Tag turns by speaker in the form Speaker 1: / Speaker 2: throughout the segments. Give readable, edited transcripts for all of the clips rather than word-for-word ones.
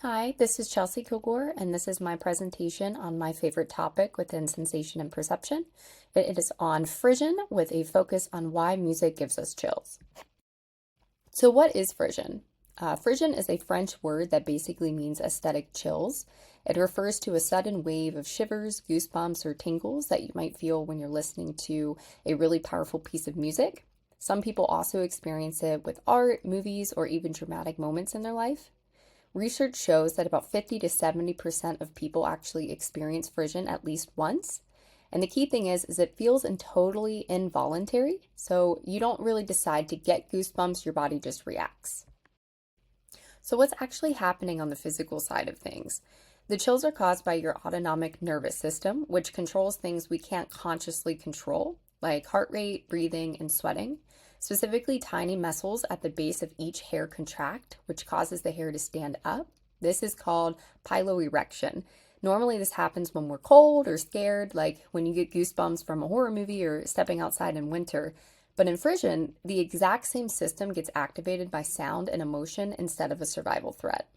Speaker 1: Hi, this is Chelsea Kilgore, and this is my presentation on my favorite topic within sensation and perception. It is on frisson with a focus on why music gives us chills. So what is frisson? Frisson is a French word that basically means aesthetic chills. It refers to a sudden wave of shivers, goosebumps, or tingles that you might feel when you're listening to a really powerful piece of music. Some people also experience it with art, movies, or even dramatic moments in their life. Research shows that about 50 to 70% of people actually experience frisson at least once. And the key thing is it feels totally involuntary. So you don't really decide to get goosebumps, your body just reacts. So what's actually happening on the physical side of things? The chills are caused by your autonomic nervous system, which controls things we can't consciously control, like heart rate, breathing, and sweating. Specifically, tiny muscles at the base of each hair contract, which causes the hair to stand up. This is called piloerection. Normally, this happens when we're cold or scared, like when you get goosebumps from a horror movie or stepping outside in winter. But in frisson, the exact same system gets activated by sound and emotion instead of a survival threat.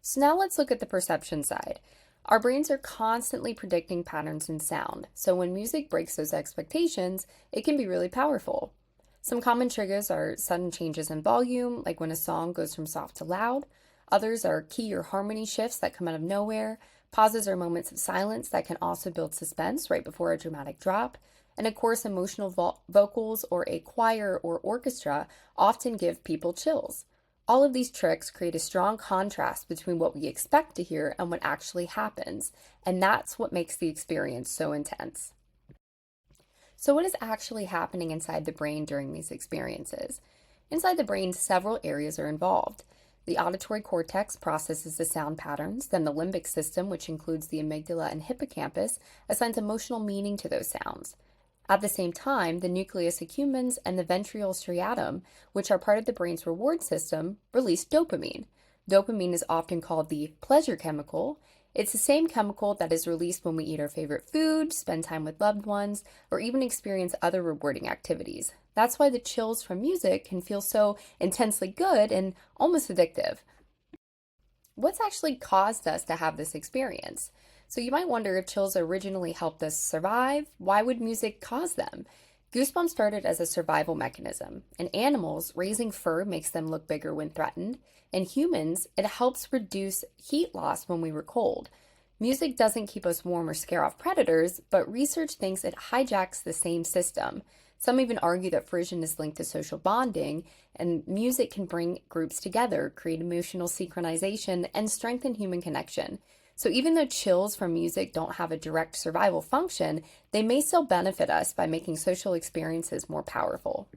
Speaker 1: So now let's look at the perception side. Our brains are constantly predicting patterns in sound, so when music breaks those expectations, it can be really powerful. Some common triggers are sudden changes in volume, like when a song goes from soft to loud. Others are key or harmony shifts that come out of nowhere. Pauses or moments of silence that can also build suspense right before a dramatic drop. And of course, emotional vocals or a choir or orchestra often give people chills. All of these tricks create a strong contrast between what we expect to hear and what actually happens, and that's what makes the experience so intense. So what is actually happening inside the brain during these experiences? Inside the brain, several areas are involved. The auditory cortex processes the sound patterns, then the limbic system, which includes the amygdala and hippocampus, assigns emotional meaning to those sounds. At the same time, the nucleus accumbens and the ventral striatum, which are part of the brain's reward system, release dopamine. Dopamine is often called the pleasure chemical. It's the same chemical that is released when we eat our favorite food, spend time with loved ones, or even experience other rewarding activities. That's why the chills from music can feel so intensely good and almost addictive. What's actually caused us to have this experience? So you might wonder if chills originally helped us survive. Why would music cause them? Goosebumps started as a survival mechanism. In animals, raising fur makes them look bigger when threatened. In humans, it helps reduce heat loss when we were cold. Music doesn't keep us warm or scare off predators, but research thinks it hijacks the same system. Some even argue that frisson is linked to social bonding, and music can bring groups together, create emotional synchronization, and strengthen human connection. So even though chills from music don't have a direct survival function, they may still benefit us by making social experiences more powerful.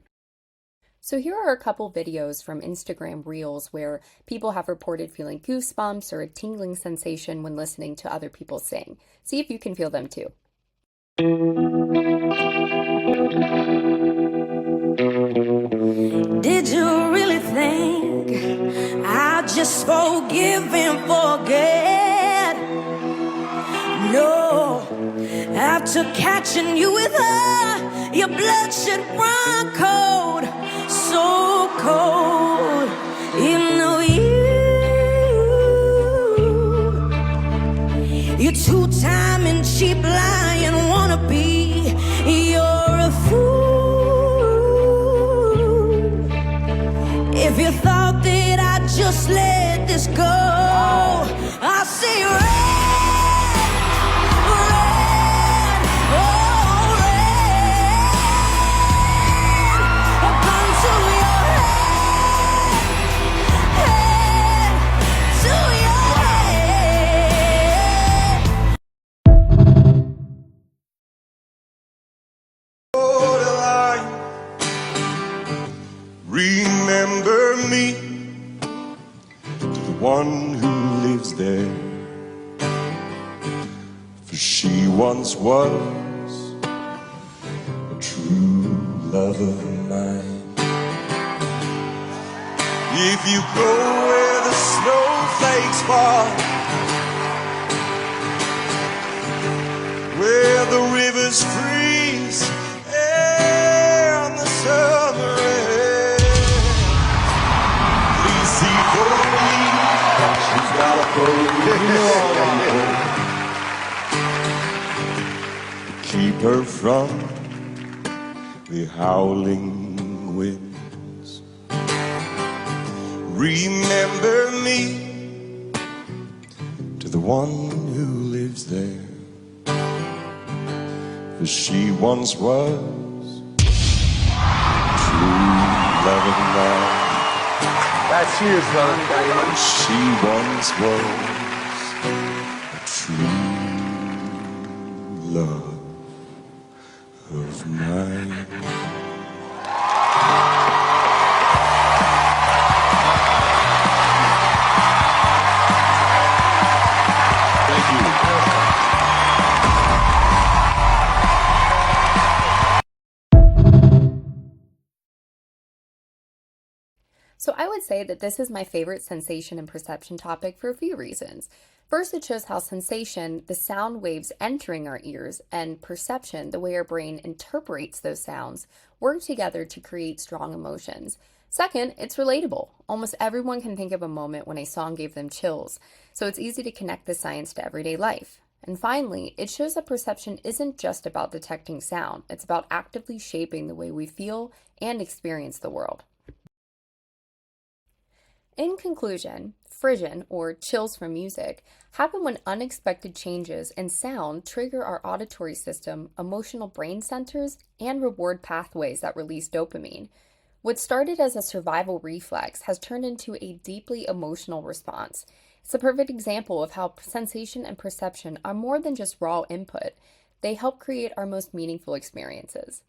Speaker 1: So here are a couple videos from Instagram Reels where people have reported feeling goosebumps or a tingling sensation when listening to other people sing. See if you can feel them too.
Speaker 2: Did you really think I'd just forgive and forget? No, after catching you with her, your blood should run cold, so cold. You know you're two-time and cheap lying wannabe. You're a fool if you thought that I'd just let this go. I say red.
Speaker 3: Remember me, the one who lives there, for she once was a true love of mine. If you go where the snowflakes fall, where the rivers freeze and the summer ends, please see for me her from the howling winds. Remember me to the one who lives there, for she once was true love of mine.
Speaker 4: That's cheers, brother.
Speaker 3: She once was a true love of mine. Thank you.
Speaker 1: So I would say that this is my favorite sensation and perception topic for a few reasons. First, it shows how sensation, the sound waves entering our ears, and perception, the way our brain interprets those sounds, work together to create strong emotions. Second, it's relatable. Almost everyone can think of a moment when a song gave them chills, so it's easy to connect the science to everyday life. And finally, it shows that perception isn't just about detecting sound, it's about actively shaping the way we feel and experience the world. In conclusion, frisson, or chills from music, happen when unexpected changes in sound trigger our auditory system, emotional brain centers, and reward pathways that release dopamine. What started as a survival reflex has turned into a deeply emotional response. It's a perfect example of how sensation and perception are more than just raw input. They help create our most meaningful experiences.